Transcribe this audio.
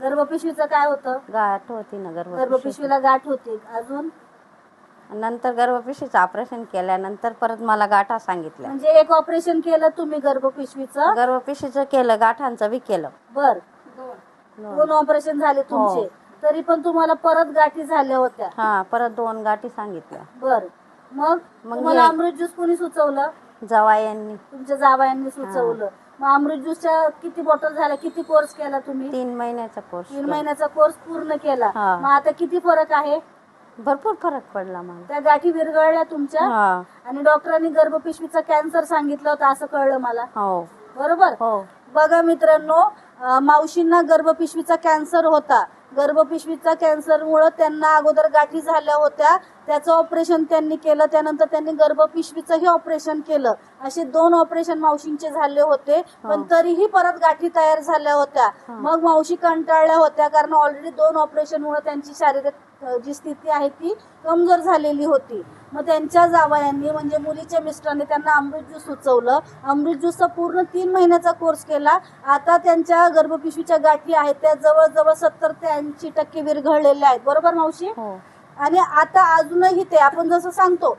गर्भपिशवीचं काय होतं? गाठ होती ना गर्भपिशवीला गाठ होती. अजून नंतर गर्भपिशवीचं ऑपरेशन केल्यानंतर परत मला गाठा सांगितल्या. म्हणजे एक ऑपरेशन केलं तुम्ही गर्भपिशवीचं? गर्भपिशवीचं केलं, गाठांचं बी केलं. बर, 2 ऑपरेशन झाले तुमचे. तरी पण तुम्हाला परत गाठी झाल्या होत्या? हा, परत 2 गाठी सांगितल्या. बर, मग तुम्हाला अमृत ज्यूस कोणी सुचवलं? जावयांनी. तुमच्या जावयांनी सुचवलं. मग अमृत ज्यूसच्या किती बॉटल झाल्या? किती कोर्स केला तुम्ही? 3 महिन्याचा कोर्स. 3 महिन्याचा कोर्स पूर्ण केला. हा. मग आता किती फरक आहे? भरपूर फरक पडला मला. त्या गाठी विरघळल्या तुमच्या? हा. आणि डॉक्टरांनी गर्भपिशवीचा कॅन्सर सांगितलं होतं असं कळलं मला. हो. बरोबर. हो. बघा मित्रांनो, मावशींना गर्भपिशवीचा कॅन्सर होता. गर्भपिशवीचा कॅन्सर मुळे त्यांना अगोदर गाठी झाल्या होत्या, त्याचं ऑपरेशन त्यांनी केलं. त्यानंतर त्यांनी गर्भपिशवीचंही ऑपरेशन केलं. असे 2 ऑपरेशन मावशींचे झाले होते. पण तरीही परत गाठी तयार झाल्या होत्या. मग मावशी कंटाळल्या होत्या, कारण ऑलरेडी 2 ऑपरेशन मुळे त्यांची शारीरिक जी स्थिती आहे ती कमजोर झालेली होती. मग त्यांच्या जावयांनी म्हणजे मुलीच्या मिस्टरांनी त्यांना अमृत ज्यूस सुचवलं. अमृत ज्यूसचा पूर्ण 3 महिन्याचा कोर्स केला. आता त्यांच्या गर्भपिशवीच्या गाठी आहेत त्या जवळजवळ 70 ते 80% विरघळलेल्या आहेत. बरोबर मावशी? हो. आणि आता अजूनही ते आपण जसं सांगतो